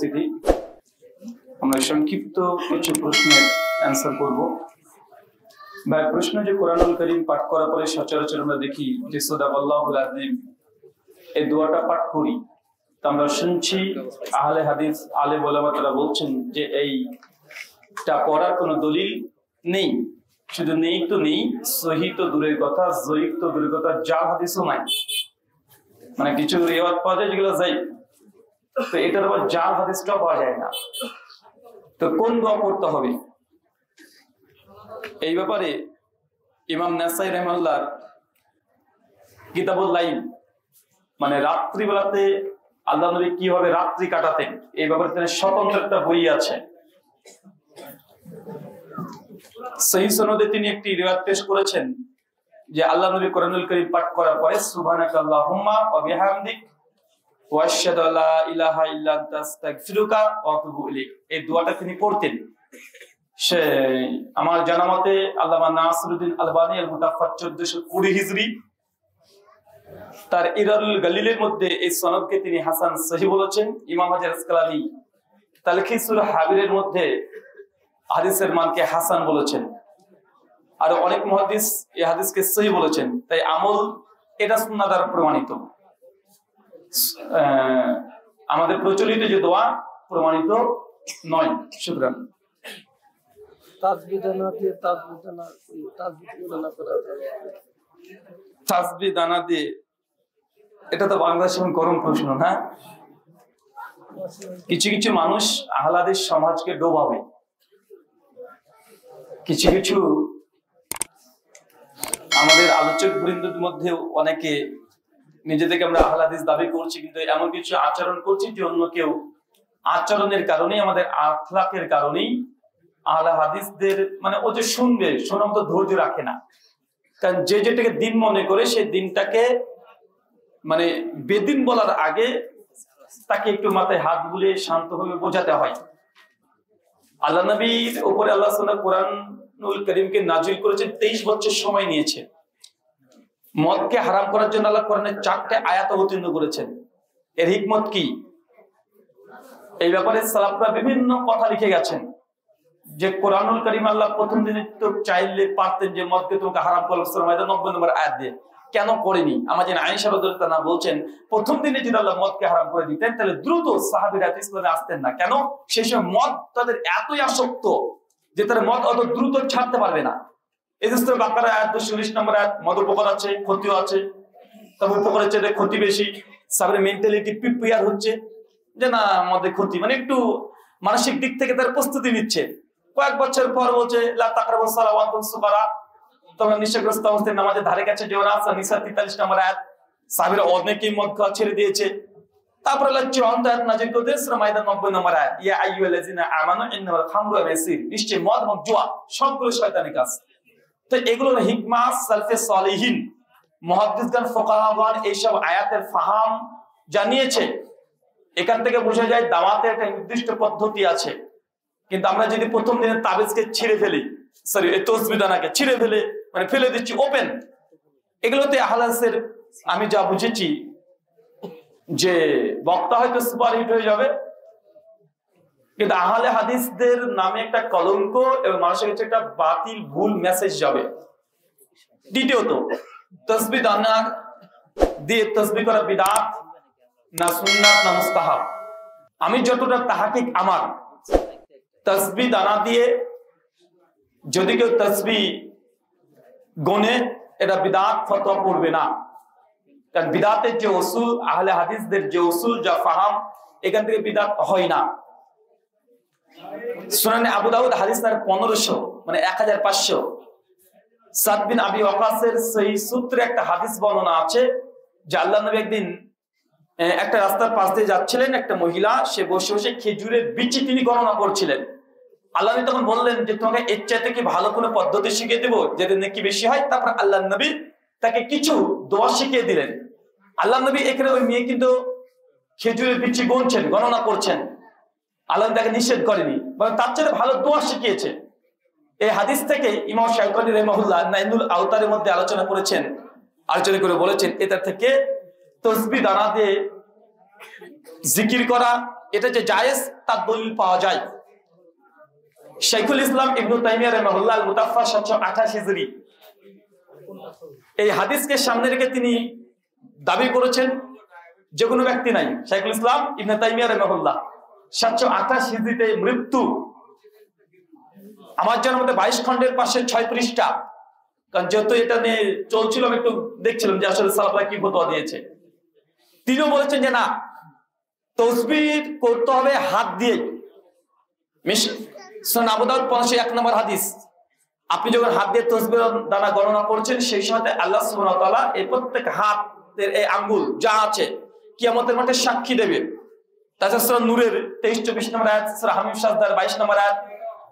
উপস্থিতি, আমরা সংক্ষিপ্ত কিছু প্রশ্নের অ্যান্সার করব। ভাই, প্রশ্ন যে কোরআনুল কারীম পাঠ করার পরে সচরাচর আমরা দেখি যে সাদাকাল্লাহুল আযীম এই দোয়াটা পাঠ করি। তো আমরা শুনছি আহলে হাদিস আলেম ওলামা তারা বলছেন যে এইটা পড়ার কোনো দলিল নেই। শুধু নেই তো নেই, সহি তো দূরের কথা, জয়ীফ তো দূরের কথা, জাল হাদিসও নাই। মানে কিছু রিওয়ায়াত পাওয়া যায় যেগুলো যাই, তো এটার আবার জাল হাদিসটাও পাওয়া যায় না। তো কোন দোয়া পড়তে হবে এই ব্যাপারে ইমাম নাসাই রাহিমাহুল্লাহর কিতাবুল লাইল, মানে রাত্রিবেলাতে আল্লাহ নবী কিভাবে রাত্রি কাটাতেন এই ব্যাপারে তার স্বতন্ত্র একটা বই আছে। সহিহ সনদে তিনি একটি রিওয়ায়াত পেশ করেছেন যে আল্লাহ নবী কোরআনুল কারীম পাঠ করার পরে সুবহানাকা আল্লাহুম্মা ওয়া বিহামদিক ওয়া আশহাদু আল্লা ইলাহা ইল্লা আনতা আস্তাগফিরুকা ওয়া আতুবু ইলাইক, এই দোয়াটা তিনি পড়তেন। সে আমার জানামতে আল্লামা নাসিরউদ্দিন আলবানী আল মুতাফাত 1420 হিজরি তার ইরারুল গালিলের মধ্যে এই সনদকে তিনি হাসান সহিহ বলেছেন। ইমাম হাজার আসকালানী তালখিসুল হাবিরের মধ্যে হাদিসের মানকে হাসান বলেছেন। আর অনেক মুহাদ্দিস এই হাদিসকে সহিহ বলেছেন। তাই আমল এটা সুন্নাহ দ্বারা প্রমাণিত। আমাদের প্রচলিত যে দোয়া প্রমাণিত নয়। শুকরান। তাসবিহ দানা দিয়ে, এটা তো বাংলাদেশের গরম প্রশ্ন না। কিছু কিছু মানুষ আহলে হাদিস সমাজকে ডোবাবে, কিছু কিছু আমাদের আলোচক বৃন্দের মধ্যে অনেকে নিজেদেরকে আমরা আহলে হাদিস দাবি করছি, কিন্তু এমন কিছু আচরণ করছি যে অন্য কেউ আচরণের কারণেই, আমাদের আখলাকের কারণেই আহলে হাদিসদের মানে ও যে শুনবে শোনার মতো ধৈর্য রাখে না। কারণ যে যেটাকে দিন মনে করে সেই দিনটাকে মানে বেদিন বলার আগে তাকে একটু মাথায় হাত বুলিয়ে শান্তভাবে বোঝাতে হয়। আল্লাহ নবীর উপরে আল্লাহ সুবহানাহু কোরআনুল কারীমকে নাজিল করেছেন, 23 বছর সময় নিয়েছে। মদকে হারাম করার জন্য আল্লাহ কোরআনের 4টে আয়াত অবতীর্ণ করেছেন। এর হিকমত কি? এই ব্যাপারে সালাফরা বিভিন্ন কথা লিখে গেছেন যে কোরআনুল কারীম আল্লাহ প্রথম দিনে তো চাইলে পারতেন যে মদকে তোমাকে হারাম করলাম, সূরা মাইদা 90 নম্বর আয়াত দিয়ে, কেন করেনি? আমাদের আয়েশা রাদিয়াল্লাহু তাআলা বলছেন প্রথম দিনে যদি আল্লাহ মদকে হারাম করে দিতেন তাহলে দ্রুত সাহাবীরা ইসলামে আসতেন না। কেন? সেই সময় মদ তাদের এতই আসক্ত যে তারা মদ অত দ্রুত ছাড়তে পারবে না। এই যে সূরা বাকারা আয়াত 219 নম্বর আয়াত, মদ উপকার আছে ক্ষতিও আছে, তবে উপকারের চেয়ে ক্ষতি বেশি। সাহাবীর মেন্টালিটি প্রিপেয়ার হচ্ছে যে না মদে ক্ষতি, মানে একটু মানসিক দিক থেকে তার প্রস্তুতি নিচ্ছে। কয়েক বছর পর বলছে লা তাকরাবুস সালাত ওয়া আনতুম সুকারা, তোমরা নিশাগ্রস্ত অবস্থায় নামাজের ধারে কাছে যেও না। নিসা 43 নম্বর আয়াত, সাহাবীরা অনেকেই মদ খাওয়া ছেড়ে দিয়েছে। তারপর আল্লাহ চূড়ান্ত আয়াত নাযিল করে সূরা মাইদা 90 নম্বর আয়াত, ইয়া আইয়ুহাল্লাযিনা আমানু ইন্নামাল খামরু ওয়াল মাইসির, নিশ্চয় মদ এবং জুয়া সবগুলো শয়তানি কাজ। তো এগুলোর হিকমাত সালফে সালিহিন মুহাদ্দিসগণ ফুকাহাগণ এইসব আয়াতের ফাহাম জানিয়েছে। এখান থেকে বোঝা যায় দাওয়াতের একটা নির্দিষ্ট পদ্ধতি আছে। কিন্তু আমরা যদি প্রথম দিনে তাবিজকে ছিঁড়ে ফেলি, সরি এই তাসবিহ দানাকে ছিঁড়ে ফেলে মানে ফেলে দিচ্ছি ওপেন, এগুলোতে আহলে হাদিসের আমি যা বুঝেছি যে বক্তা হয়তো সুপারহিট হয়ে যাবে, কিন্তু আহলে হাদিসদের নামে একটা কলঙ্ক এবং মানুষের কাছে একটা বাতিল ভুল মেসেজ যাবে। দ্বিতীয়ত, তাসবিহ দানা দিয়ে তাসবিহ করা বিদআত না সুন্নাত না মুস্তাহাব। আমি যতটা তাহকিক আমার, তাসবিহ দানা দিয়ে যদি কেউ তাসবিহ গনে এটা বিদআত ফতোয়া পড়বে না। কারণ বিদআতের যে উসুল, আহলে হাদিসদের যে উসুল যা ফাহাম, এখান থেকে বিদআত হয় না। সুনানে আবু দাউদ হাদিস নাম্বার 1500 মানে 1500, সাদ বিন আবি ওয়াকাসের সহিহ সূত্রে একটা হাদিস বর্ণনা আছে যে আল্লাহ নবী একদিন একটা রাস্তার পাশ দিয়ে যাচ্ছিলেন, একটা মহিলা সে বসে বসে খেজুরের বিচি তিনি গণনা করছিলেন। আল্লাহ নবী তখন বললেন যে তোমাকে এর চাইতে কি ভালো কোনো পদ্ধতি শিখিয়ে দেবো যাতে নেকি বেশি হয়? তারপর আল্লাহ নবী তাকে কিছু দোয়া শিখিয়ে দিলেন। আল্লাহ নবী এখানে ওই মেয়ে কিন্তু খেজুরের বিচি গুনছেন, গণনা করছেন, আল্লাহ তাকে নিষেধ করেনি, বরং তার চেয়ে ভালো দোয়া শিখিয়েছে। এই হাদিস থেকে ইমাম শাওকানি রাহিমাহুল্লাহ নাইলুল আওতারের মধ্যে আলোচনা করেছেন, আলোচনা করে বলেছেন এটা থেকে তাসবিহ দানা দিয়ে জিকির করা এটা যে জায়েজ তার দলিল পাওয়া যায়। শাইখুল ইসলাম ইবনে তাইমিয়া রাহিমাহুল্লাহ আল-মুতাওয়াফা 728 হিজরি এই হাদিসকে সামনে রেখে তিনি দাবি করেছেন যে কোনো ব্যক্তি নাই, শাইখুল ইসলাম ইবনে তাইমিয়া রাহিমাহুল্লাহ 728 হিজরিতে মৃত্যু। আমার জানার মধ্যে 22 খণ্ডের পাশে 6 পৃষ্ঠা। কারণ যেহেতু এটা নিয়ে চলছিল আমি একটু দেখছিলাম যে আসলে সালাফরা কি ফতোয়া দিয়েছে। তিনিও বলেছেন যে না, তাসবিহ করতে হবে হাত দিয়ে। সুনান আবু দাউদ 501 নম্বর হাদিস, আপনি যখন হাত দিয়ে তাসবিহ দানা গণনা করছেন সেই সময় আল্লাহ সুবহানাহু ওয়া তাআলা এই প্রত্যেক হাতের এই আঙ্গুল যা আছে কিয়ামতের মাঠে সাক্ষী দেবে। তাছাড়া সূরা নূরের 23-24 নম্বর আয়াত, সূরা হামিম সাজদার 22 নম্বর আয়াত,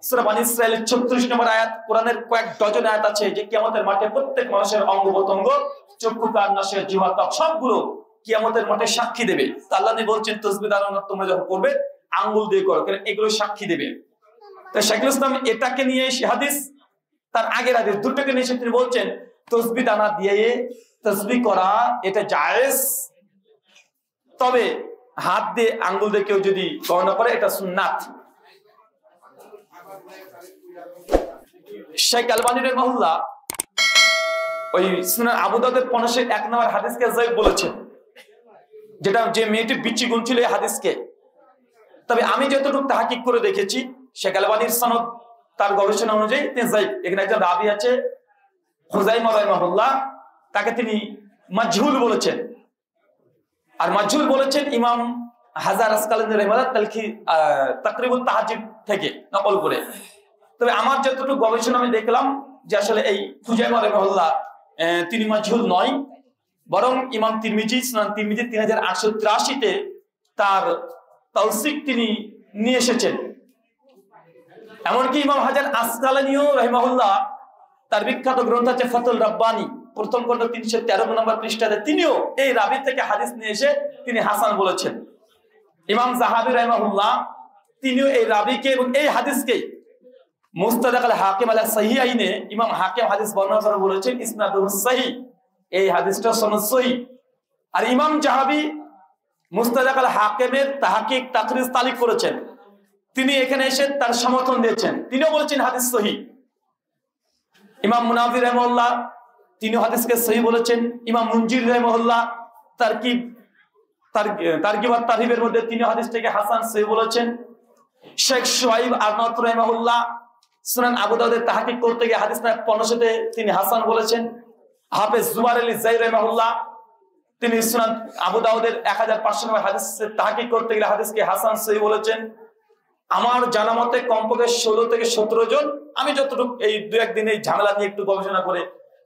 সূরা বনী ইসরাঈলের 36 নম্বর আয়াত, কোরআনের কয়েক ডজন আয়াত আছে যে কিয়ামতের মাঠে প্রত্যেক মানুষের অঙ্গ প্রত্যঙ্গ, চক্ষু, কান, নাসিকা, জিহ্বা, ত্বক সবগুলো কিয়ামতের মাঠে সাক্ষী দেবে। আল্লাহ বলছেন তাসবিহ দানা তোমরা যখন করবে আঙ্গুল দিয়ে করো, কারণ এগুলো সাক্ষী দেবে। তো শাইখুল ইসলাম এটাকে নিয়ে এই হাদিস, তার আগের হাদিস দুটোকে নিয়ে তিনি বলছেন তাসবিহ দানা দিয়ে তাসবিহ করা এটা জায়েজ, তবে হাত দিয়ে আঙ্গুল দিয়ে কেউ যদি গণনা করে এটা সুন্নাত। শেখ আলবানী রাহিমাহুল্লাহ ওই সুনান আবু দাউদের 501 নম্বর হাদিসকে যায়িফ বলেছেন, যেটা যে মেয়েটি বিচ্ছি গুনছিল এই হাদিসকে। তবে আমি যতটুকু তাহকিক করে দেখেছি শেখ আলবানীর সনদ তার গবেষণা অনুযায়ী তিনি যায়িফ। এখানে একজন রাবি আছে খুজাইমা রাহিমাহুল্লাহ, তাকে তিনি মাজহুল বলেছেন। আর মাজহুল বলেছেন ইমাম হাজার আসকালানি রাহিমাহুল্লাহ তাকরিবুত তাহজিব থেকে নকল করে। তবে আমার যতটুকু গবেষণা আমি দেখলাম যে আসলে এই খুজাইমা রাহিমাহুল্লাহ তিনি মাজহুল নয়, বরং ইমাম তিরমিজি সুনান তিরমিজি 3883-তে তার তাওসিক তিনি নিয়ে এসেছেন। এমনকি ইমাম হাজার আসকালানিও রাহিমাহুল্লাহ তার বিখ্যাত গ্রন্থ আছে ফাতুল রাব্বানি, প্রথম খণ্ড 313 নম্বর পৃষ্ঠাতে তিনিও এই রাবি থেকে হাদিস নিয়ে এসে তিনি হাসান বলেছেন। ইমাম যাহাবী রাহিমাহুল্লাহ তিনিও এই রাবিকে এবং এই হাদিসকে মুস্তাদরাক আল হাকিম আলা সহিহাইনে ইমাম হাকিম হাদিস বর্ণনা করে বলেছেন ইসনাদুহু সহিহ, এই হাদিসটা সনদ সহিহ। আর ইমাম যাহাবী মুস্তাদরাক আল হাকিমের তাহকিক তাকরিজ তালিক করেছেন, তিনি এখানে এসে তার সমর্থন দিয়েছেন, তিনিও বলেছেন হাদিস সহিহ। ইমাম মুনাববী রাহিমাহুল্লাহ তিনিও হাদিসকে সহিহ বলেছেন। ইমাম মুনজির রাহিমাহুল্লাহ তারগিব ওয়াত তারহিবের মধ্যে তিনি হাদিসটাকে হাসান সহিহ বলেছেন। শেখ শুআইব আরনাউত রাহিমাহুল্লাহ সুনান আবু দাউদের তাহকিক করতে গিয়ে হাদিস নাম্বার 1500-তে তিনি হাসান বলেছেন। হাফেজ জুবাইর আলী যাই রাহিমাহুল্লাহ তিনি সুনান আবু দাউদের 1500 নম্বর হাদিসের তাহকিক করতে গিয়ে হাদিসকে হাসান সহিহ বলেছেন। আমার জানা মতে কমপক্ষে 16 থেকে 17 জন, আমি যতটুকু এই দু একদিন এই ঝামেলা নিয়ে একটু গবেষণা করে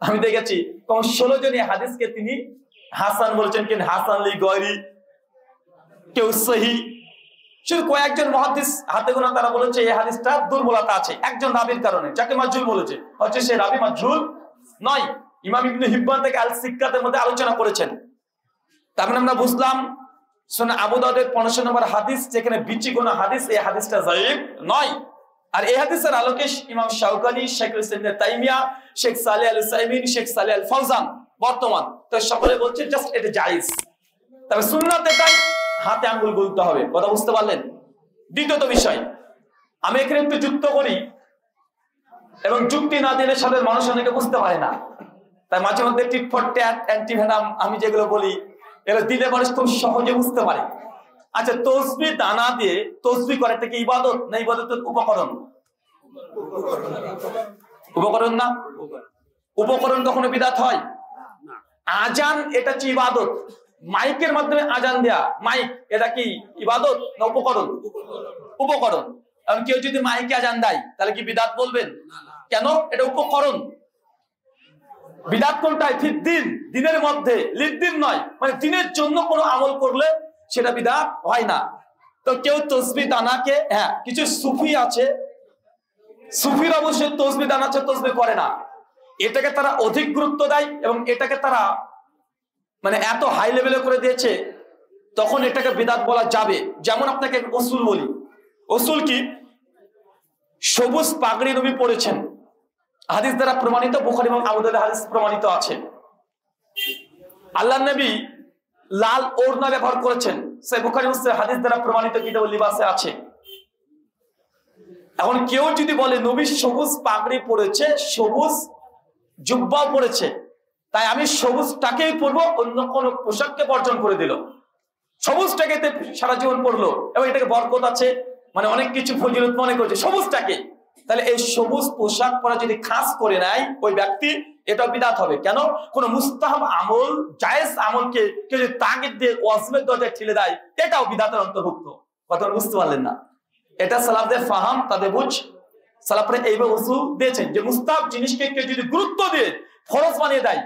আমি দেখেছি কম 16 জন এই হাদিসকে তিনি হাসান বলেছেন। কিন্তু হাসান লি গয়রি, কেউ সহিহ, শুধু কয়েকজন মুহাদ্দিস হাতে গোনা তারা বলেছে এই হাদিসটা দুর্বলতা আছে একজন রাবীর কারণে, যাকে মাজহুল বলেছে, হচ্ছে সেই রাবী মাজহুল নয়। ইমাম ইবনে হিব্বান থেকে আল সিক্কাতের মধ্যে আলোচনা করেছেন। তার মানে আমরা বুঝলাম সুনান আবু দাউদের 1500 নম্বর হাদিস যেখানে বিচ্ছি কোনো হাদিস, এই হাদিসটা যায়িফ নয়। আর এই হাদিসের আলোকে ইমাম শাওকানি, শাইখুল ইসলাম ইবনে তাইমিয়া, শেখ সালেহ আল উসাইমিন, শেখ সালেহ আল ফাওজান বর্তমান তো সকলে বলছে জাস্ট এটা জায়েজ। তবে সুন্নাত এটাই হাতে আঙ্গুল গুলতে হবে, কথা বুঝতে পারলেন? দ্বিতীয়ত বিষয় আমি এখানে একটু যুক্ত করি, এবং যুক্তি না দিলে সাধারণ মানুষ অনেকে বুঝতে পারে না, তাই মাঝে মধ্যে টিট ফর ট্যাট, অ্যান্টিভেনাম আমি যেগুলো বলি এগুলো দিলে মানুষ খুব সহজে বুঝতে পারে। আচ্ছা, তাসবিহ দানা দিয়ে তাসবিহ করাটা কি ইবাদত না ইবাদতের উপকরণ? উপকরণ না? উপকরণ কখনো বিদআত হয়? আজান এটা কি ইবাদত? মাইকের মাধ্যমে আজান দেয়া, মাইক এটা কি ইবাদত না উপকরণ? উপকরণ। কারণ কেউ যদি মাইকে আজান দেয় তাহলে কি বিদআত বলবেন? কেন? এটা উপকরণ। বিদআত কোনটাই? ফিদ্দিন, দিনের মধ্যে, লিদ্দিন নয়, মানে দিনের জন্য কোনো আমল করলে সেটা বিদআত হয় না। তো কেউ তাসবিহ দানাকে, হ্যাঁ কিছু সুফি আছে, সুফির অবশ্যই তাসবিহ দানা আছে, তাসবিহ করে না, এটাকে তারা অধিক গুরুত্ব দেয় এবং এটাকে তারা মানে এত হাই লেভেলে করে দিয়েছে, তখন এটাকে বিদআত বলা যাবে। যেমন আপনাকে উসুল বলি, উসুল কি? সবুজ পাগড়ি নবী পড়েছেন, হাদিস দ্বারা প্রমাণিত, বুখারী এবং আবু দাউদের হাদিস প্রমাণিত আছে। আল্লাহর নবী লাল ওড়না ব্যবহার করেছেন, সহিহ বুখারী মুসলিম হাদিস দ্বারা প্রমাণিত কিতাবুল লিবাসে আছে। এখন কেউ যদি বলে নবী সবুজ পাগড়ি পরেছে, সবুজ জুব্বা পরেছে, তাই আমি সবুজটাকেই পরবো, অন্য কোন পোশাককে বর্জন করে দিল, সবুজটাকে সারা জীবন পড়লো এবং এটাকে বরকত আছে, মানে অনেক কিছু ফজিলত মনে করছে সবুজটাকে, তাহলে এই সবুজ পোশাক পরা যদি খাস করে নেয় ওই ব্যক্তি, এটা বিদআত হবে। কেন? কোন মুস্তাহাব আমল, জায়েজ আমলকে কেউ যদি তাগিদ দিয়ে ওয়াজিবের দরজায় ঠেলে দেয়, এটাও বিদআতের অন্তর্ভুক্ত। কথা বুঝতে পারলেন না? এটা সালাফদের ফাহাম, তাদের বুঝ। সালাফরা এইভাবে উসুল দিয়েছেন যে মুস্তাহাব জিনিসকে কেউ যদি গুরুত্ব দিয়ে ফরজ বানিয়ে দেয়,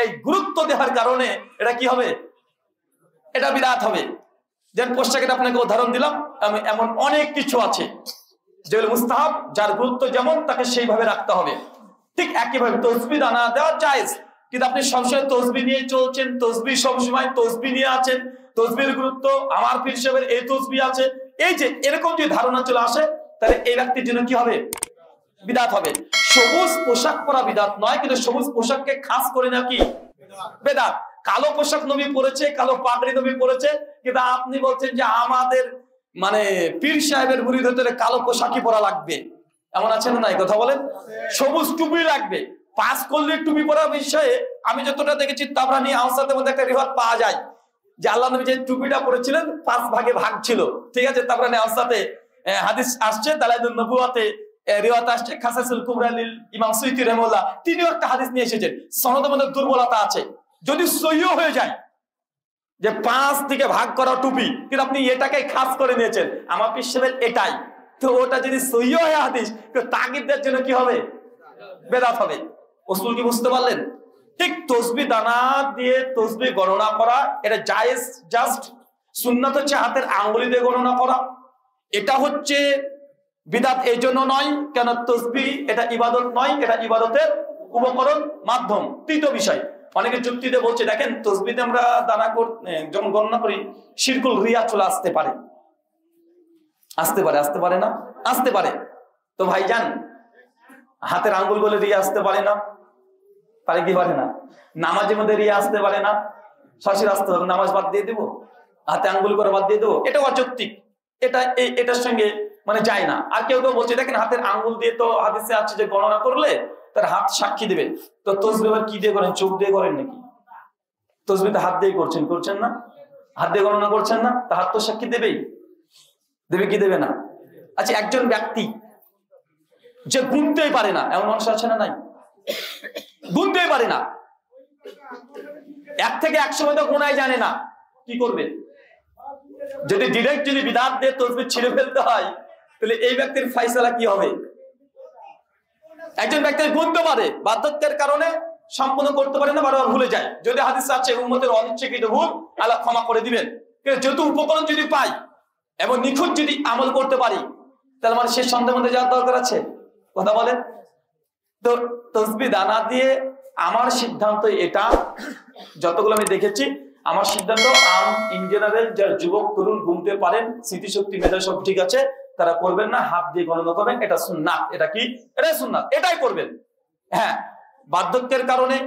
এই গুরুত্ব দেওয়ার কারণে এটা কি হবে? এটা বিদআত হবে। যেন পোশাকের আপনাকে উদাহরণ দিলাম, এমন অনেক কিছু আছে যেগুলো মুস্তাহাব, যার গুরুত্ব যেমন তাকে সেইভাবে রাখতে হবে। ঠিক একইভাবে তসবিহ দানা দেওয়া জায়েজ, কিন্তু আপনি সবসময় তসবিহ নিয়ে চলছেন, তসবিহ সবসময় তসবিহ নিয়ে আছেন, তসবিহের গুরুত্ব, আমার পীর সাহেবের এই তসবিহ আছে, এই যে এরকম যদি ধারণা চলে আসে, তাহলে এই ব্যক্তির জন্য কি হবে? বিদআত হবে। সবুজ পোশাক পরা বিদআত নয়, কিন্তু সবুজ পোশাককে খাস করে না কি বিদআত। কালো পোশাক নবী পরেছে, কালো পাগড়ি নবী পরেছে, কিন্তু আপনি বলছেন যে আমাদের মানে পীর সাহেবের মুরিদ হতে কালো পোশাকই পরা লাগবে, এমন আছে না? নাই কথা বলেন। সবুজ টুপি লাগবে, পাঁচ কল্লির টুপি পরার বিষয়ে আমি যতটা দেখেছি তাবরানী আওসাতের মধ্যে একটা রিওয়ায়াত পাওয়া যায় যে আল্লাহ নবী যে টুপিটা পরেছিলেন 5 ভাগে ভাগ ছিল, ঠিক আছে? তাবরানী আওসাতে হাদিস আসছে, দালাইলুন নবুওয়াতে রিওয়ায়াত আসছে, খাসাসুল কুবরা লিল ইমাম সুয়ুতী রাহিমাহুল্লাহ, তিনিও একটা হাদিস নিয়ে এসেছেন, সনদের মধ্যে দুর্বলতা আছে। যদি সহিহ হয়ে যায় যে 5 দিকে ভাগ করা টুপি, কিন্তু আপনি এটাকে খাস করে নিয়েছেন, আমার পীর সাহেবের এটাই, তো ওটা যদি সহিহ হয় হাদিস, তো তাগিদের জন্য কি হবে? বিদআত হবে। উসুল কি বুঝতে পারলেন? ঠিক তসবিহ দানা দিয়ে তসবিহ গণনা করা এটা জায়েজ, জাস্ট সুন্নাত হচ্ছে হাতের আঙ্গুলি দিয়ে গণনা করা, এটা হচ্ছে বিদআত এই জন্য নয়, কেন তসবিহ এটা ইবাদত নয়, এটা ইবাদতের উপকরণ, মাধ্যম। তৃতীয় বিষয়, অনেকে যুক্তিতে বলছে দেখেন তসবিহতে আমরা দানা যখন গণনা করি শিরকুল রিয়া চলে আসতে পারে, আসতে পারে না? আসতে পারে। তো ভাইজান হাতের আঙ্গুল বলে রিয়া আসতে পারে না? পারে কি পারে না? নামাজের মধ্যে রিয়া আসতে পারে না? সরাসরি আসতে পারে, নামাজ বাদ দিয়ে দেবো, হাতে আঙ্গুল করে বাদ দিয়ে দেবো, এটা অযৌক্তিক, এটা এটার সঙ্গে মানে যায় না। আর কেউ কেউ বলছে দেখেন হাতের আঙ্গুল দিয়ে তো হাদিসে আছে যে গণনা করলে তার হাত সাক্ষী দেবে, তো তসবিহ কি দিয়ে করেন? চোখ দিয়ে করেন নাকি? তসবিহ তো হাত দিয়ে করছেন না? হাত দিয়ে গণনা করছেন না? তা হাত তো সাক্ষী দেবেই, দেবে কি দেবে না? আচ্ছা, একজন ব্যক্তি যে গুনতেই পারে না, এমন মানুষ আছে না? নাই, গুনতেই পারে না, 1 থেকে 100 মধ্যে গোনাই জানে না, কি করবে? যদি ডিরেক্ট যদি বিদআত দিয়ে তসবিহ ছিঁড়ে ফেলতে হয়, তাহলে এই ব্যক্তির ফয়সালা কি হবে? একজন ব্যক্তি গুনতে পারে, বাধ্যতার কারণে সম্পূর্ণ করতে পারে না, বারবার ভুলে যায়, যদি হাদিস আছে উম্মতের অনিচ্ছাকৃত ভুল আল্লাহ ক্ষমা করে দিবেন, কিন্তু যেহেতু উপকরণ যদি পাই এবং নিখুঁত যদি আমল করতে পারি, তাহলে মানে সেই সন্দেহের মধ্যে যাওয়ার দরকার আছে? কথা বলেন তো। তসবিহ দানা দিয়ে আমার সিদ্ধান্ত এটা, যতগুলো আমি দেখেছি আমার সিদ্ধান্ত ইন জেনারেল, যারা যুবক তরুণ গুনতে পারেন, স্মৃতিশক্তি মেধা সব ঠিক আছে, তারা করবেন না, হাত দিয়ে গণনা করবেন, এটা সুন্নাত। এটা কি? এটাই সুন্নাত, এটাই করবেন। হ্যাঁ, বার্ধক্যের কারণে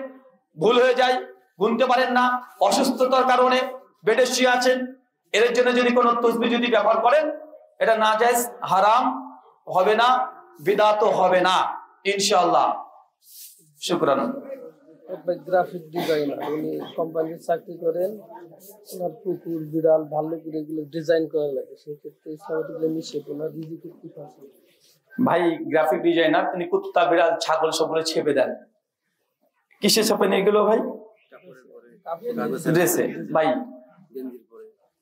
ভুল হয়ে যায়, গুনতে পারেন না, অসুস্থতার কারণে বেডে শুয়ে আছেন, এর জন্য যদি কোনো তসবিহ যদি ব্যবহার করেন, এটা নাজায়েজ, হারাম হবে না, বিদআত হবে না ইনশাআল্লাহ। শুকরান। গ্রাফিক ডিজাইনার, উনি কোম্পানিতে চাকরি করেন, ওনার কুকুর, বিড়াল, ভাল্লুক এগুলো ডিজাইন করা লাগে, সেক্ষেত্রে ইসলামিক নিষেধ, ওনার রিজিকের কি আছে? ভাই গ্রাফিক ডিজাইনার, তিনি কুত্তা, বিড়াল, ছাগল সবগুলো ছেপে দেন, কিসে ছাপেন এগুলো ভাই? ড্রেসে। ভাই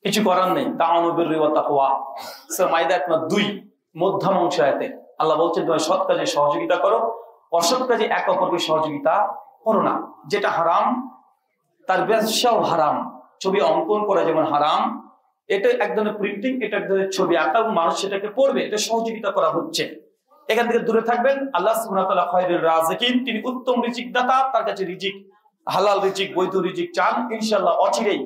কিছু করার নেই, তাআওয়ানুবির বিররি ওয়াত তাকওয়া, সূরা মাইদা 2 মধ্যম অংশ আয়াতে আল্লাহ বলছেন তোমরা সৎ কাজে সহযোগিতা করো, অসৎ কাজে একে অপরকে সহযোগিতা করো না। যেটা হারাম তার ব্যবসাও হারাম, ছবি অঙ্কন করা যেমন হারাম, এটা এক ধরনের প্রিন্টিং, এটা এক ধরনের ছবি আঁকা, মানুষ সেটাকে পড়বে, এটা সহযোগিতা করা হচ্ছে। এখান থেকে দূরে থাকবেন। আল্লাহ সুবহানাহু ওয়া তাআলা খায়রুর রাযিকিন, তিনি উত্তম রিজিক দাতা, তার কাছে রিজিক, হালাল রিজিক, বৈধ রিজিক চান, ইনশাআল্লাহ অচিরেই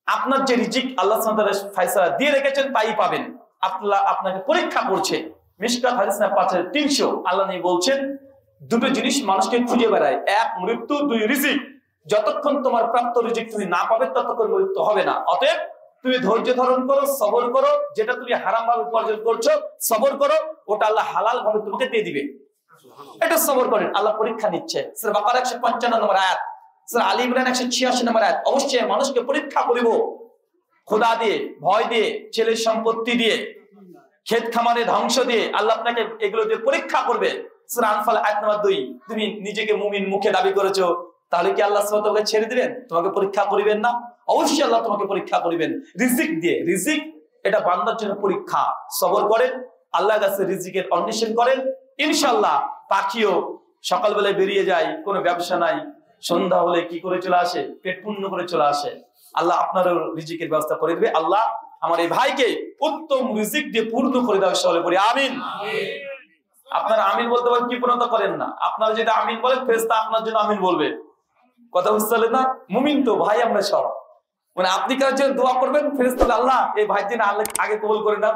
আপনার যে রিজিক আল্লাহ সুবহানাহু ওয়া তাআলা ফয়সালা দিয়ে রেখেছেন তাই পাবেন। আল্লাহ আপনাকে পরীক্ষা করছে। মিশকাত হাদিস না 5300 আল্লাহ নবী বলছেন দুটো জিনিস মানুষকে খুঁজে বেড়ায়, 1 মৃত্যু, 2 রিজিক। যতক্ষণ তোমার প্রাপ্ত রিজিক তুমি না পাবে ততক্ষণ মৃত্যু হবে না। অতএব তুমি ধৈর্য ধারণ করো, সবর করো। যেটা তুমি হারাম ভাবে উপার্জন করছো, সবর করো, ওটা আল্লাহ হালাল ভাবে তোমাকে দিয়ে দিবে। এটা সবর করেন, আল্লাহ পরীক্ষা নিচ্ছে। সূরা বাকারা 155 নম্বর আয়াত, সূরা আলী ইমরান 186 নম্বর আয়াত। অবশ্যই মানুষকে পরীক্ষা করিব খোদা দিয়ে, ভয় দিয়ে, ছেলের সম্পত্তি দিয়ে, ক্ষেত খামারে ধ্বংস দিয়ে। আল্লাহ আপনাকে এগুলো দিয়ে পরীক্ষা করবে। সূরা আনফাল আয়াত নম্বর 2। তুমি নিজেকে মুমিন মুখে দাবি করেছো, তাহলে কি আল্লাহ সুবহানাহু ওয়া তাআলা ছেড়ে দিবেন? তোমাকে পরীক্ষা করিবেন না? অবশ্যই আল্লাহ তোমাকে পরীক্ষা করিবেন রিজিক দিয়ে। রিজিক এটা বান্দার জন্য পরীক্ষা। সবর করেন, আল্লাহর কাছে রিজিকের অন্বেষণ করেন, ইনশাআল্লাহ। পাখিও সকালবেলায় বেরিয়ে যায়, কোনো ব্যবসা নাই, সন্ধ্যা হলে কি করে চলে আসে? পেট পূর্ণ করে চলে আসে। আল্লাহ আপনারও রিজিকের ব্যবস্থা করে দিবে। আল্লাহ আমার এই ভাইকে উত্তম রিজিক দিয়ে পূর্ণ করে দেওয়ার সকলে বলি আমিন। আপনারা আমিন বলতে পারেন, কৃপণতা করেন না। আপনারা যদি আমিন বলেন, ফেরেশতা আপনার জন্য আমিন বলবে। কথা বুঝতে না? মুমিন তো ভাই আমরা সব, মানে আপনি কারোর জন্য দোয়া করবেন, ফেরেশতা আল্লাহ এই ভাইয়ের জন্য আল্লাহ আগে কবুল করে না।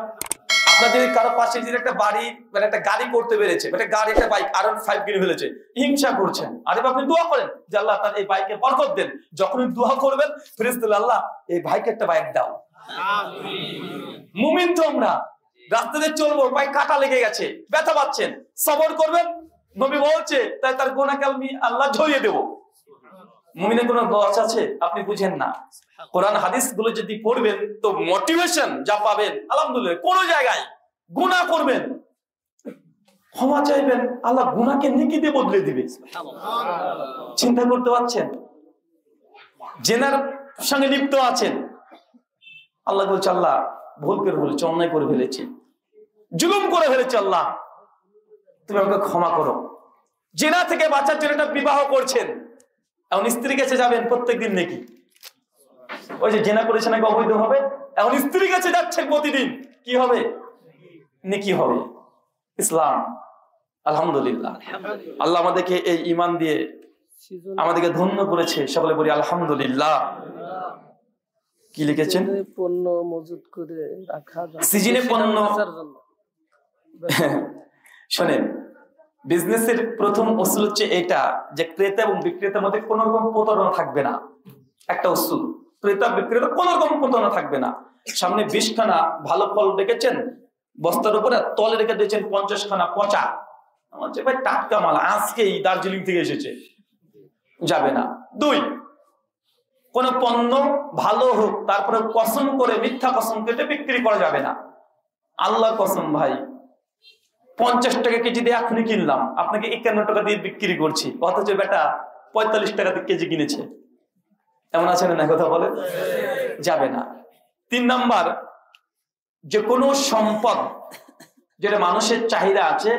আপনার যদি কারো পাশে যদি একটা বাড়ি, মানে একটা গাড়ি করতে পেরেছে, একটা গাড়ি, একটা বাইক R15 কিনে ফেলেছে, হিংসা করছেন, আরে আপনি দোয়া করেন যে আল্লাহ তার এই বাইকে বরকত দেন। যখনই দোয়া করবেন, ফেরেশতা আল্লাহ এই ভাইকে একটা বাইক দাও। মুমিন তো আমরা, রাস্তাতে চলবো, পায়ে কাটা লেগে গেছে, ব্যথা পাচ্ছেন, সবর করবেন। নবী বলছে তাই তার গুনাহকে আমি আল্লাহ ঝরিয়ে দেব। মুমিনের কোনো লস আছে? আপনি বুঝেন না। কোরআন হাদিস গুলো যদি পড়বেন তো মোটিভেশন যা পাবেন, আলহামদুলিল্লাহ। কোন জায়গায় গুনাহ করবেন, ক্ষমা চাইবেন, আল্লাহ গুনাহকে নেকি দিয়ে বদলে দিবে। চিন্তা করতে পারছেন? জেনার সঙ্গে লিপ্ত আছেন, আল্লাহ বলছে আল্লাহ ভুল করে ফেলেছি, অন্যায় করে ফেলেছি, জুলুম করে ফেলেছি, আল্লাহ তুমি আমাকে ক্ষমা করো। জেনা থেকে বাঁচার জন্য একটা বিবাহ করছেন, এখন স্ত্রীর কাছে যাবেন প্রত্যেকদিন নাকি? ওই যে জেনা করেছে নাকি অবৈধ হবে, এখন স্ত্রীর কাছে যাচ্ছেন প্রতিদিন, কি হবে? নেকি হবে। ইসলাম আলহামদুলিল্লাহ। আল্লাহ আমাদেরকে এই ঈমান দিয়ে আমাদেরকে ধন্য করেছে, সকলে বলি আলহামদুলিল্লাহ। কি লিখেছেন? পণ্য মজুত করে রাখা যায়, সিজনে পণ্য। শোনেন, বিজনেসের প্রথম উসুল হচ্ছে এটা যে ক্রেতা এবং বিক্রেতার মধ্যে কোন রকম প্রতারণা থাকবে না। একটা উসুল, ক্রেতা বিক্রেতা কোন রকম প্রতারণা থাকবে না। সামনে 20 খানা ভালো ফল রেখেছেন বস্তার উপরে, তলে রেখে দিয়েছেন 50 খানা পচা। আমার যে ভাই টাটকা মাল, আজকেই দার্জিলিং থেকে এসেছে, যাবে না। 2, কোন পণ্য ভালো হোক, তারপরে কসম করে, মিথ্যা কসম কেটে বিক্রি করা যাবে না। আল্লাহ কসম ভাই 50 টাকা কেজি দিয়ে এখনই কিনলাম, আপনাকে 51 টাকা দিয়ে বিক্রি করছি, অথচ বেটা 45 টাকা দিয়ে কেজি কিনেছে। এমন আছে না? কথা বলে যাবে না। 3 নাম্বার, যে কোনো সম্পদ যেটা মানুষের চাহিদা আছে,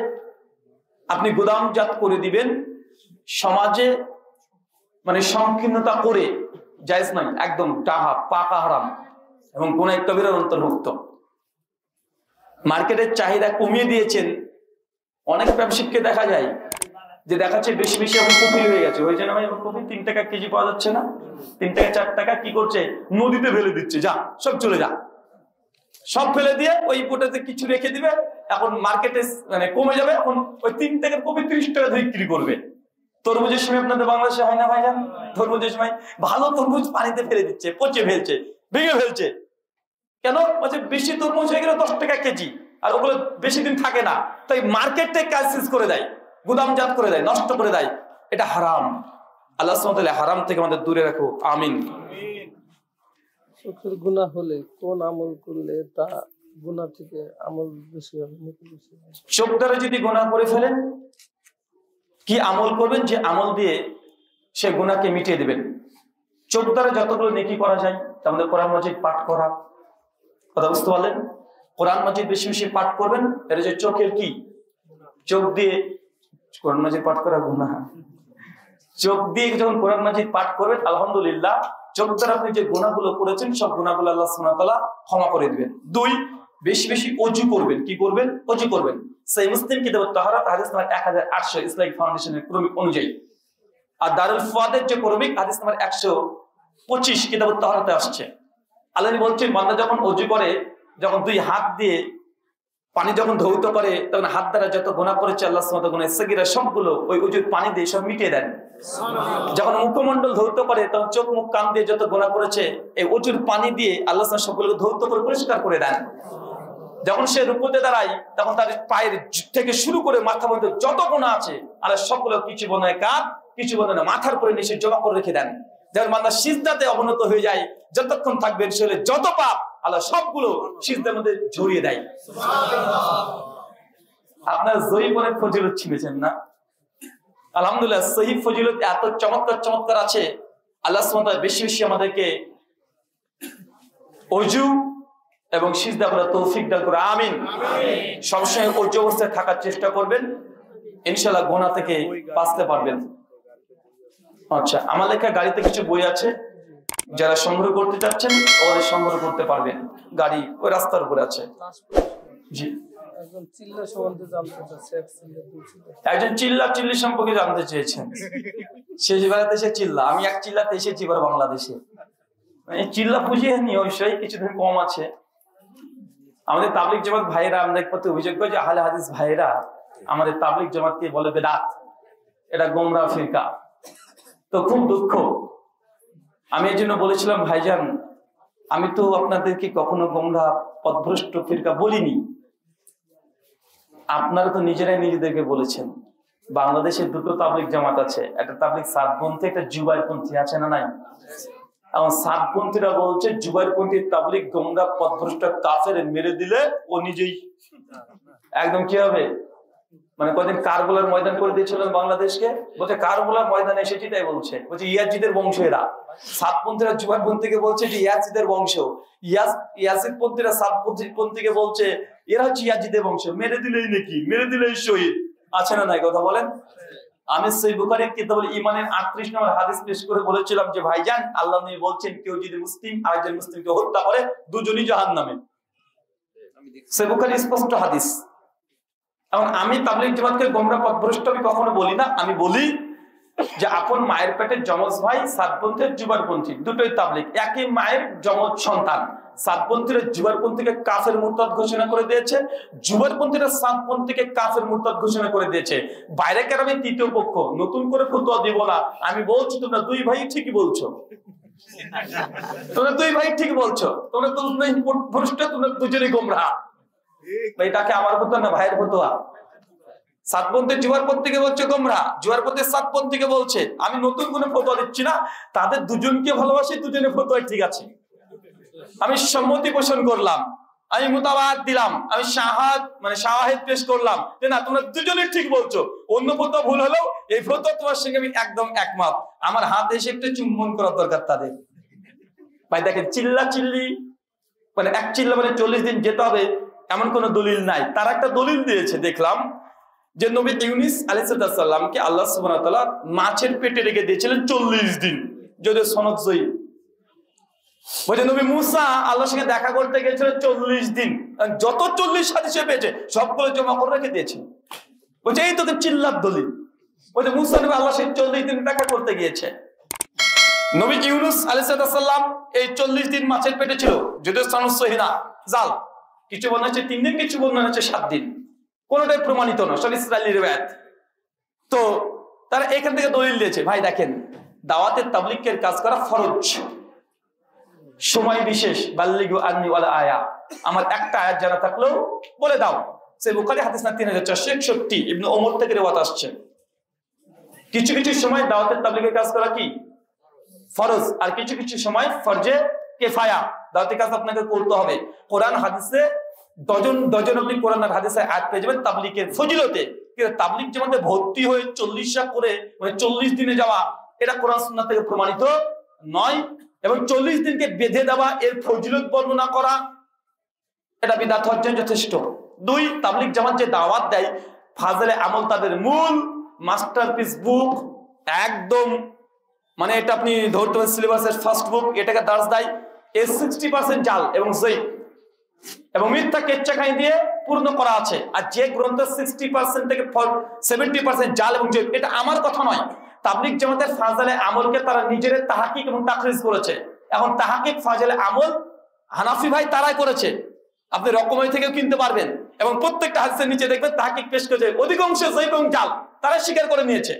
আপনি গুদামজাত করে দিবেন। সমাজে মানে সংকীর্ণতা করে জায়েজ নয়, একদম ডাহা পাকা হারাম এবং গুনাহ কবিরার অন্তর্ভুক্ত। মার্কেটের চাহিদা কমিয়ে দিয়েছেন। অনেক ব্যবসায়ীকে দেখা যায় যে দেখাচ্ছে বেশি বেশি এখন কপি হয়ে গেছে, ওই জন্য কপি 3 টাকা কেজি পাওয়া যাচ্ছে না, 3 টাকা 4 টাকা কি করছে, নদীতে ফেলে দিচ্ছে, যা সব চলে যা, সব ফেলে দিয়ে ওই পোটাতে কিছু রেখে দিবে। এখন মার্কেটে মানে কমে যাবে, এখন ওই 3 টাকার কপি 30 টাকা বিক্রি করবে। তরমুজের সময় আপনাদের বাংলাদেশে হয় না ভাইজান? তরমুজের সময় ভালো তরমুজ পানিতে ফেলে দিচ্ছে, পচে ফেলছে, ভেঙে ফেলছে। কেন? বলছে বেশি তরমুজ হয়ে গেলে 10 টাকা কেজি, আর ওগুলো বেশি দিন থাকে না, তাই মার্কেটটাই ক্রাইসিস করে দেয়, গুদামজাত করে দেয়, নষ্ট করে দেয়। এটা হারাম। আল্লাহ সুবহানাহু ওয়া তাআলা হারাম থেকে আমাদের দূরে রাখো, আমিন। চোখের গুনাহ হলে কোন আমল করলে তা গুনাহ থেকে আমল বেশি হবে, নেকি বেশি হবে? চোখ দ্বারা যদি গুনাহ করে ফেলেন, কি আমল করবেন যে আমল দিয়ে সে গুনাহকে মিটিয়ে দিবেন? চোখ দ্বারা যতগুলো নেকি করা যায়, তার মধ্যে কোরআন মাজিদ পাঠ করা। কথা বুঝতে পারলেন? কোরআন মাজিদ বেশি বেশি পাঠ করবেন। এটা যে চোখের কি, চোখ দিয়ে কোরআন মাজিদ পাঠ করা গুনাহ। চোখ দিয়ে যখন কোরআন মাজিদ পাঠ করবেন, আলহামদুলিল্লাহ, চোখ দ্বারা আপনি যে গুনাহগুলো করেছেন সব গুনাহগুলো আল্লাহ সুবহানাহু ওয়া তাআলা ক্ষমা করে দিবেন। 2, বেশি বেশি ওযু করবেন। কি করবেন? ওযু করবেন। সহিহ মুসলিম কিতাবুত তাহারাত হাদিস নাম্বার 1800 ইসলামিক ফাউন্ডেশনের ক্রমিক অনুযায়ী, আর দারুল ফুয়াদের যে ক্রমিক হাদিস নাম্বার 125 কিতাবুত তাহারাতে আসছে। আল্লাহ বলছেন, বান্দা যখন ওযু করে, যখন 2 হাত দিয়ে পানি যখন ধৌত করে, তখন হাত দ্বারা যত গুনাহ করেছে আল্লাহ সুবহানাহু ওয়া তাআলা গুনাহ সগীরা সবগুলো ওই ওযুর পানি দিয়ে সব মিটিয়ে দেন। যখন মুখমণ্ডল ধৌত করে তখন চোখ মুখ কান দিয়ে যত গুনাহ করেছে এই অজুর পানি দিয়ে আল্লাহ সবগুলোকে ধৌত করে পরিষ্কার করে দেন। যখন সে রুকুতে দাঁড়ায় তখন তার পায়ের থেকে শুরু করে মাথা পর্যন্ত যত গুনাহ আছে আল্লাহ সবগুলো কিছু বনায় কাঁধ, কিছু বনায় মাথার পরে নিচে জমা করে রেখে দেন। যখন বান্দা সিজদাতে অবনত হয়ে যায় যতক্ষণ থাকবেন শরীরে যত পাপ আল্লাহ সবগুলো সিজদার মধ্যে ঝরিয়ে দেয়। আপনার জয়ীবনের ফজিলত ছিলেছেন না? আলহামদুলিল্লাহ, সহিহ ফজিলত এত চমৎকার চমৎকার আছে। আল্লাহ সুবহানাহু ওয়া তাআলা বেশি বেশি আমাদেরকে ওযু এবং সিজদা করার তৌফিক দান করে, আমিন। সবসময় ওযু অবস্থায় থাকার চেষ্টা করবেন, ইনশাআল্লাহ গুনাহ থেকে বাঁচতে পারবেন। আচ্ছা, আমার লেখা গাড়িতে কিছু বই আছে, যারা সংগ্রহ করতে চাচ্ছেন ওরা সংগ্রহ করতে পারবেন। গাড়ি ওই রাস্তার উপরে আছে। জি, একজন চিল্লা সম্বন্ধে জানতে চাচ্ছে। একজন চিল্লা চিল্লি সম্পর্কে জানতে চেয়েছেন। শেষ বেলাতে সে চিল্লা, আমি এক চিল্লাতে এসেছি এবার বাংলাদেশে। চিল্লা বুঝিয়ে নি অবশ্যই কিছুদিন কম আছে। আমাদের তাবলিগ জামাত ভাইরা আমাদের প্রতি অভিযোগ করে যে আহলে হাদিস ভাইরা আমাদের তাবলিগ জামাতকে বলে বেদাত, এটা গোমরাহ ফিরকা। তো খুব দুঃখ। আমি এই জন্য বলেছিলাম, ভাইজান আমি তো আপনাদেরকে কখনো গোমরাহ পথভ্রষ্ট ফিরকা বলিনি, আপনারা তো নিজেরাই নিজেদেরকে বলেছেন। বাংলাদেশে দুটো তাবলিগ জামাত আছে, একটা তাবলিগ সাতপন্থী, একটা জুবাইরপন্থী, আছে না নাই? এবং সাতপন্থীরা বলছে জুবাইরপন্থী তাবলিগ গোমরাহ পথভ্রষ্ট কাফের, মেরে দিলে ও নিজেই একদম কি হবে, মানে কদিন কারবালার ময়দান করে দিয়েছিলেন বাংলাদেশকে, বলছে কারবালার ময়দানে এসেছি তাই বলছে ইয়াজিদের বংশ এরা। সাতপন্থীরা জুবাইরপন্থীকে বলছে যে ইয়াজিদের বংশ, ইয়াজিদ পন্থীরা সাতপন্থীকে বলছে এরা হচ্ছে ইয়াজিদের বংশ, মেরে দিলেই নাকি, মেরে দিলেই শহীদ, আছে না নাই? কথা বলেন। আমি সহিহ বুখারীর কিতাবুল ঈমানের 38 নম্বর হাদিস পেশ করে বলেছিলাম যে ভাইজান আল্লাহ নবী বলছেন কেউ যদি মুসলিম আরেকজন মুসলিমকে হত্যা করে দুজনই জাহান্নামে। সহিহ বুখারী স্পষ্ট হাদিস। এখন আমি তাবলীগ জামাতকে গোমরাহ পথভ্রষ্ট আমি কখনো বলি না। আমি বলি যে আপন মায়ের পেটের যমজ ভাই সাতপন্থী জুবাইরপন্থী দুটোই তাবলীগ, একই মায়ের যমজ সন্তান। সাতপন্থীরা জুবাইরপন্থীকে কাফের মুরতাদ ঘোষণা করে দিয়েছে, জুবাইরপন্থীরা সাতপন্থীকে কাফের মুরতাদ ঘোষণা করে দিয়েছে। বাইরে কেরামে তৃতীয় পক্ষ, নতুন করে ফতোয়া দিব না। আমি বলছি তোমরা দুই ভাই ঠিকই বলছো, তোমরা দুই ভাই ঠিক বলছো, তোমরা দুজনেই ভ্রষ্ট, তোমরা দুজনেই গোমরাহ। এটাকে আমার ফতোয়া না, ভাইয়ের ফতোয়া। সাতপন্থী জুবাইরপন্থীকে বলছে গোমরাহ, জুবাইরপন্থী সাতপন্থীকে বলছে। আমি নতুন কোনো ফতোয়া দিচ্ছি না, তাদের দুজনকে ভালোবাসি, দুজনের ফতোয়া ঠিক আছে। আমি সম্মতি পোষণ করলাম, আমি মুতাবাদ দিলাম, আমি শাহাদ পেশ করলাম যে না তোমরা দুজনেই ঠিক বলছো, অন্য ফতোয়া ভুল হলেও এই ফতোয়া তোমার সঙ্গে আমি একদম একমত। আমার হাত এসে একটু চুম্বন করার দরকার তাদের। ভাই দেখেন, চিল্লা চিল্লি মানে এক চিল্লা মানে 40 দিন যেতে হবে এমন কোন দলিল নাই। তারা একটা দলিল দিয়েছে দেখলাম যে নবী ইউনুস আলাইহিস সালামকে আল্লাহ সুবহানাহু ওয়া তাআলা মাছের পেটে রেখে দিয়েছিলেন 40 দিন, যদি সনদ সহিহ। বলে নবী মুসা আল্লাহর সঙ্গে দেখা করতে গিয়েছিলেন 40 দিন, যত 40 হাদিসে পেয়েছে সবগুলো জমা করে রেখে দিয়েছেন। বলছে এই তোকে চিল্লার দলিল। বলছে মুসা নবী আল্লাহর সঙ্গে 40 দিন দেখা করতে গিয়েছে। নবী ইউনুস আলাইহিস সালাম এই 40 দিন মাছের পেটে ছিল, যদিও সনদ সহিহ না, জাল। কিছু বর্ণনা আছে 3 দিন, কিছু বর্ণনা আছে 7 দিন, কোনটাই প্রমাণিত নয়, সব ইসরাইলি রিওয়ায়াত। তো তারা এখান থেকে দলিল দিয়েছে। ভাই দেখেন, দাওয়াতের তাবলীগের কাজ করা ফরজ, সময় বিশেষ। বাল্লিগু আন্নি ওয়ালা আয়া, আমার একটা আয়াত জানা থাকলেও বলে দাও। সহিহ বুখারী হাদিস না 3461, ইবনে ওমর থেকে রিওয়ায়াত আসছে। কিছু কিছু সময় দাওয়াতের তাবলীগের কাজ করা কি ফরজ, আর কিছু কিছু সময় ফরজে কিফায়া, দাওয়াতের কাজ আপনাকে করতে হবে। কোরআন হাদিসে ডজন আপনি কোরআন আর হাদিসে আয়াত পেয়ে যাবেন তাবলীগের ফজিলতে। কিন্তু তাবলীগ জামাতে ভর্তি হয়ে 40 করে মানে 40 দিনে যাওয়া, এটা কোরআন সুন্নাহ থেকে প্রমাণিত নয়। এবং 40 দিনকে বেঁধে দেওয়া, এর ফজিলত বর্ণনা করা, এটা বিদআত হচ্ছে যথেষ্ট। 2, তাবলীগ জামাত যে দাওয়াত দেয় ফাজলে আমল তাদের মূল মাস্টারপিস বুক, একদম মানে এটা আপনি ধরতে পারেন সিলেবাসের ফার্স্ট বুক, এটাকে দার্স দেয়। এর 60% জাল এবং জয়ীফ এবং মিথ্যা কেচ্চাখানি দিয়ে পূর্ণ করা আছে। আর যে গ্রন্থ 60% থেকে 70% জাল এবং জয়ীফ, এটা আমার কথা নয়। তাবলীগ জামাতের ফাজলে আমলকে তারা নিজেদের তাহকিক এবং তাকরিজ করেছে। এখন তাহকিক ফাজলে আমল হানাফি ভাই তারাই করেছে, আপনি রকমারি থেকেও কিনতে পারবেন। এবং প্রত্যেকটা হাদিসের নিচে দেখবেন তাহকিক পেশ করেছে, অধিকাংশ জয়ীফ এবং জাল তারা স্বীকার করে নিয়েছে।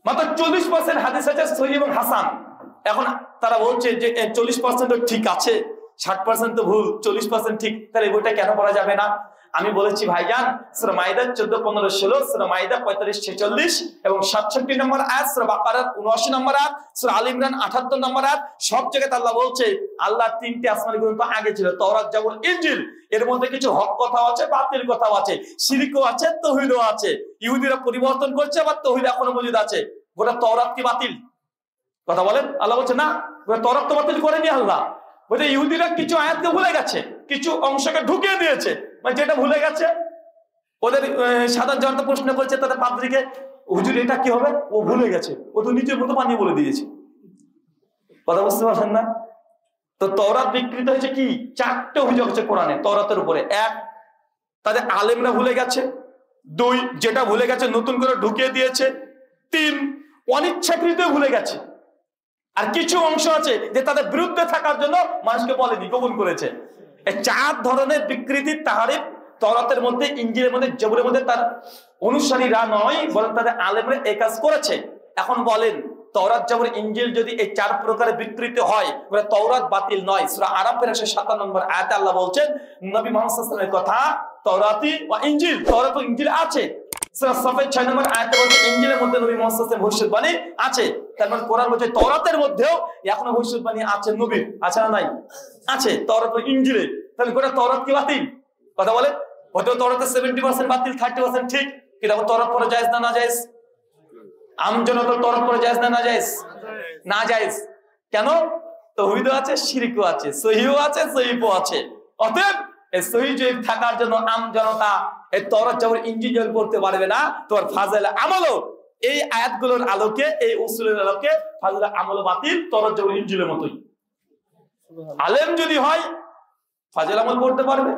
মাত্র 40% হাদিস আছে সহিহ এবং হাসান। এখন তারা বলছে যে 40% ঠিক আছে, 60% তো ভুল, 40% ঠিক, তাহলে এই বইটা কেন পড়া যাবে না? আমি বলেছি ভাইজান, সূরা মাইদা 14, 15, 16, সূরা মাইদা 35, 46 এবং 67 নম্বর আয়াত, সূরা বাকারা 79 নম্বর আয়াত, সূরা আলে ইমরান 78 নম্বর আয়াত, সব জায়গায় আল্লাহ বলছে আল্লাহ 3টে আসমানি গ্রন্থ আগে ছিল, তাওরাত, জাবুর, ইনজিল। এর মধ্যে কিছু হক কথাও আছে, বাতিল কথাও আছে, শিরকও আছে, তাওহীদও আছে। ইহুদিরা পরিবর্তন করছে, আবার তাওহীদ এখনো মজুদ আছে। গোটা তাওরাত কি বাতিল? কথা বলেন। আল্লাহ বলছে না, গোটা তাওরাত তো বাতিল করেনি আল্লাহ। বলছে ইহুদিরা কিছু আয়াতকে ভুলে গেছে, কিছু অংশকে ঢুকিয়ে দিয়েছে, মানে যেটা ভুলে গেছে। ওদের সাধারণ জনতা প্রশ্ন করছে তাদের পাদ্রীকে, হুজুর এটা কি হবে? ও ভুলে গেছে, ও তো নিজের মতো বানিয়ে বলে দিয়েছে। কথা বুঝতে পারছেন না? তো তাওরাত বিকৃত হয়েছে কি? 4টে অভিযোগ আছে কোরআনে তাওরাতের উপরে। 1, তাদের আলেমরা ভুলে গেছে। 2, যেটা ভুলে গেছে নতুন করে ঢুকিয়ে দিয়েছে। 3, অনিচ্ছাকৃত ভুলে গেছে। আর কিছু অংশ আছে যে তাদের বিরুদ্ধে থাকার জন্য মানুষকে বলেনি, গোপন করেছে। এই 4 ধরনের বিকৃতি তাহরিফ তাওরাতের মধ্যে, ইনজিলের মধ্যে, জাবুরের মধ্যে তার অনুসারীরা নয়, বরং তাদের আলেমরা এই কাজ করেছে। এখন বলেন, তাওরাত, জাবুর, ইনজিল যদি এই 4 প্রকারের বিকৃতি হয়, বলে তাওরাত বাতিল নয়। সূরা আরাফের 157 নম্বর আয়াতে আল্লাহ বলছেন নবী মুহাম্মদ সাল্লাল্লাহু আলাইহি ওয়াসাল্লামের কথা, তাওরাতি ওয়া ইনজিল, তাওরাত ও ইনজিল আছে। সূরা সাফের 6 নম্বর আয়াতে বলছে ইনজিলের মধ্যে নবী মুহাম্মদ সাল্লাল্লাহু আলাইহি ওয়াসাল্লামের ভবিষ্যৎবাণী আছে। তার মানে কোরআন বলছে তাওরাতের মধ্যেও এখনো ভবিষ্যৎবাণী আছে নবীর, আছে না নাই? আছে তাওরাত ও ইনজিলে। তাহলে গোটা তাওরাত কি বাতিল? কথা বলে। হয়তো তাওরাতে 70% বাতিল, 30% ঠিক, কিন্তু তাওরাত পড়া জায়েজ না জায়েজ? আমজনতা তাওরাত পড়া জায়েজ না জায়েজ? না জায়েজ। কেন? তাওহীদও আছে, শিরকও আছে, সহিহও আছে, জয়ীফও আছে। অতএব এই সহিহ জয়ীফ থাকার জন্য আমজনতা এই তাওরাত, জাবুর, ইনজিল পড়তে পারবে না। তোমার ফাজিল আমলও এই আয়াতগুলোর আলোকে, এই উসুলের আলোকে ফাজিল আমলও বাতিল, তাওরাত, জাবুর, ইনজিলের মতোই। আলেম যদি হয় ফাজিল আমল পড়তে পারবে,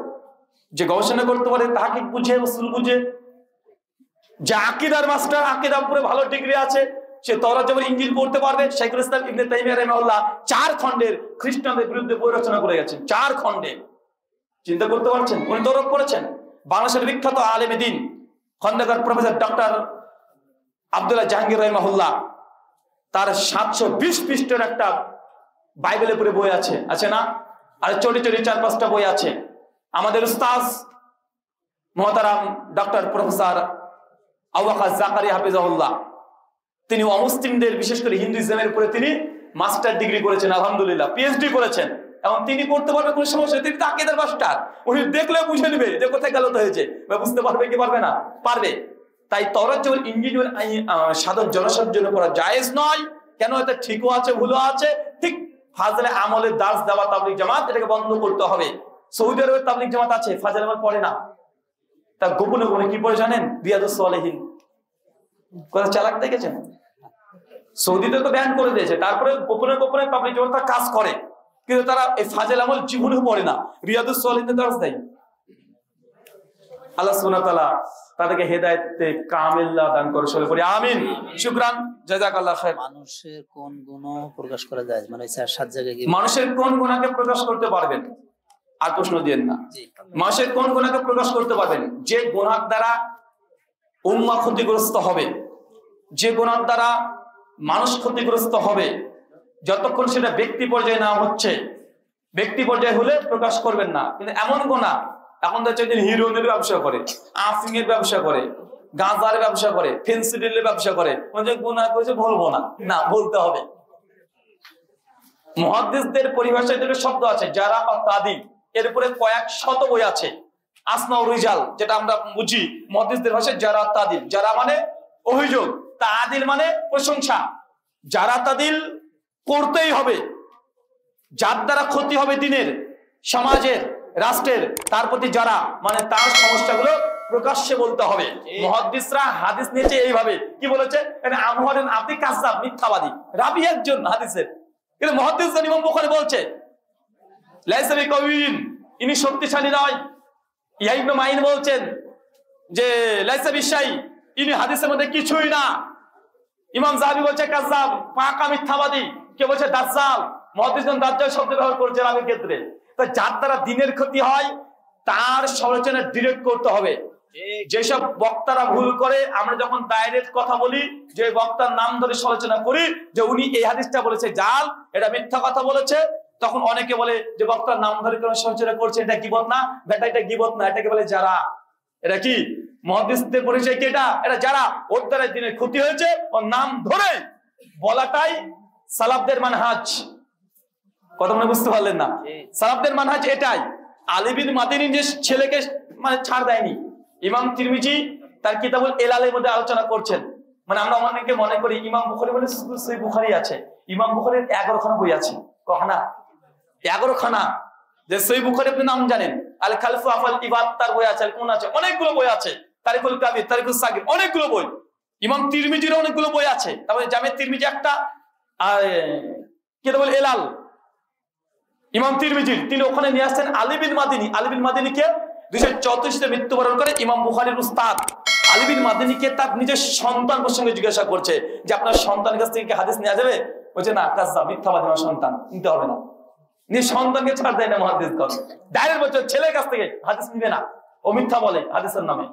যে গবেষণা করতে পারে, তাকে বুঝে, উসুল বুঝে, যে আকীদার মাস্টার, আকীদার উপরে ভালো ডিগ্রি আছে, সে তাওরাত, জাবুর, ইনজিল পড়তে পারবে। শাইখুল ইসলাম ইবনে তাইমিয়া রাহিমাহুল্লাহ 4 খণ্ডের খ্রিস্টানদের বিরুদ্ধে বই রচনা করে গেছেন, 4 খণ্ডে। চিন্তা করতে পারছেন? উনি তাওরাত পড়েছেন। বাংলাদেশের বিখ্যাত আলেম দ্বীন খন্দকার প্রফেসর ডক্টর আব্দুল্লাহ জাহাঙ্গীর রাহিমাহুল্লাহ, তার 720 পৃষ্ঠার একটা বাইবেলের উপরে বই আছে, আছে না? আর চটি 4-5টা বই আছে। আমাদের উস্তাদ মুহতারাম ডক্টর প্রফেসর আবু বকর জাকারিয়া হাফিজাহুল্লাহ, তিনি অমুসলিমদের, বিশেষ করে হিন্দুইজমের উপরে তিনি মাস্টার ডিগ্রি করেছেন, আলহামদুলিল্লাহ, পিএইচডি করেছেন। এখন তিনি করতে পারবে কোনো সমস্যা? তিনি তো আকীদার মাস্টার, উনি দেখলে বুঝে নেবে যে কোথায় গলত হয়েছে। বুঝতে পারবে কি পারবে না? পারবে। তাই তাওরাত, জাবুর, ইনজিল সাধারণ জনসাধারণের জন্য পড়া জায়েজ নয়। কেন? এটা ঠিকও আছে, ভুলও আছে। ঠিক ফাজিল আমলের দাস দেওয়া তাবলীগ জামাত, এটাকে বন্ধ করতে হবে। সৌদি আরবের তাবলীগ জামাত আছে, ফাজিল আমল পড়ে না। তা গোপনে গোপনে কি পড়ে জানেন? রিয়াদুস সালেহিন। কথা চালাক দেখেছেন? সৌদিতে তো ব্যান করে দিয়েছে, তারপরে গোপনে গোপনে তাবলীগ জামাত কাজ করে, কিন্তু তারা এই ফাজিল আমল জীবনেও পড়ে না। রিয়াদুস সালেহিনের দরস দেয়। আল্লাহ সুবহানাহু ওয়া তাআলা তাদেরকে হেদায়েতে কামিল দান করে, সবাই পড়ি আমিন। শুকরান, জাযাকাল্লাহ খাইর। মানুষের কোন গুণ প্রকাশ করা যায়? মানে 4-7 জায়গায় কি মানুষের কোন গুণাকে প্রকাশ করতে পারবেন? আর প্রশ্ন দিয়েন না। মানুষের কোন গুণাকে প্রকাশ করতে পারবেন? যে গুনাহ দ্বারা উম্মাহ ক্ষতিগ্রস্ত হবে, যে গুনাহ দ্বারা মানুষ ক্ষতিগ্রস্ত হবে, যতক্ষণ সেটা ব্যক্তি পর্যায়ে না হচ্ছে, ব্যক্তি পর্যায়ে হলে প্রকাশ করবেন না। কিন্তু এমন গুনাহ, এখন দেখছেন হিরোইনের ব্যবসা করে, আফিং এর ব্যবসা করে, গাঁজার ব্যবসা করে, ফেন্সিডিলের ব্যবসা করে, যে গুনাহ করেছে বলবো না, না বলতে হবে। মুহাদ্দিসদের পরিভাষায় দুটো শব্দ আছে, যারা তাদিল, এর উপরে কয়েক শত বই আছে। আসমাউর রিজাল, যেটা আমরা বুঝি মুহাদ্দিসদের ভাষায়, যারা তাদিল, যারা মানে অভিযোগ, তাদিল মানে প্রশংসা। যারা তাদিল করতেই হবে, যার দ্বারা ক্ষতি হবে দিনের, সমাজের, রাষ্ট্রের, তার প্রতি যারা মানে তার সমস্যাগুলো প্রকাশ্যে বলতে হবে। মুহাদ্দিসরা হাদিস নিয়েছে এইভাবে, কি বলেছে? আমহারেন আপনি কাযযাব, মিথ্যাবাদী, রাবী একজন হাদিসের। কিন্তু মুহাদ্দিস ইমাম বুখারী বলছে লাইসা বিকাউইন, ইনি শক্তিশালী নয়। ইহয়া ইবনে মাইন বলছেন যে লাইসা বিশাই, ইনি হাদিসের মধ্যে কিছুই না। ইমাম যাহাবী বলছে কাযযাব, পাকা মিথ্যাবাদী। কে বলছে? দাজ্জাল। মুহাদ্দিসগণ দাজ্জাল শব্দ ব্যবহার করেছে রাবীর ক্ষেত্রে। তো যার দ্বারা দিনের ক্ষতি হয় তার সমালোচনা ডিরেক্ট করতে হবে। যেসব বক্তারা ভুল করে, আমরা যখন ডাইরেক্ট কথা বলি যে বক্তার নাম ধরে সমালোচনা করি যে উনি এই হাদিসটা বলেছে জাল, এটা মিথ্যা কথা বলেছে, তখন অনেকে বলে যে বক্তার নাম ধরে কোন সমালোচনা করছে, এটা গীবত না বেটা, এটা গীবত না, এটাকে বলে যারা। এটা কি মুহাদ্দিসদের পরিচয় কি? এটা যারা, ওর দ্বারা দিনের ক্ষতি হয়েছে, ওর নাম ধরে বলাটাই সালাফদের মানহাজ। কথা মনে বুঝতে পারলেন না? সালাফদের মানহাজ এটাই। আলী বিন মাদিনী যে ছেলেকে মানে ছাড় দেয়নি, ইমাম তিরমিজি তার কিতাবুল ইলালের মধ্যে আলোচনা করছেন। মানে আমরা অনেকে মনে করি ইমাম বুখারী বলে সহিহ বুখারী আছে, ইমাম বুখারীর 11 খানা বই আছে। কখানা? 11 খানা। যে সহিহ বুখারী আপনি নাম জানেন, আল খালফু আফাল ইবাদ তার বই আছে, কোন আছে, অনেকগুলো বই আছে, তারিকুল কাবির, তারিকুল সাগীর, অনেকগুলো বই। ইমাম তিরমিজির অনেকগুলো বই আছে। তারপরে জামে তিরমিজি একটা, আর কিতাবুল ইলাল ইমাম তিরমিজির, তিনি ওখানে নিয়ে আসছেন আলী বিন মাদিনী। আলী বিন মাদিনীকে 234 মৃত্যুবরণ করে ইমাম বুখারীর উস্তাদ। আলী বিন মাদিনীকে তার নিজের সন্তান প্রসঙ্গে জিজ্ঞাসা করছে যে আপনার সন্তানের কাছ থেকে কি হাদিস নেওয়া যাবে? বলছে না, কাজ্জাব, মিথ্যাবাদী আমার সন্তান, নিতে হবে না। নিজ সন্তানকে ছাড় দেয় না মুহাদ্দিসগণ, ডাইরেক্ট বলছে ছেলের কাছ থেকে হাদিস নিবে না, ও মিথ্যা বলে হাদিসের নামে।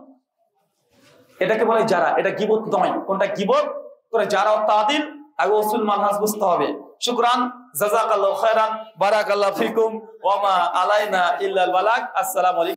এটাকে বলে যারা। এটা গীবত নয়। কোনটা গীবত? করে যারা তাদিল আগে উসুল মানহাজ বুঝতে হবে। শুকরান, জাযাকাল্লাহু খায়রান, বারাকাল্লাহু ফিকুম, ওয়া মা আলাইনা ইল্লাল বালাগ। আসসালামু আলাইকুম।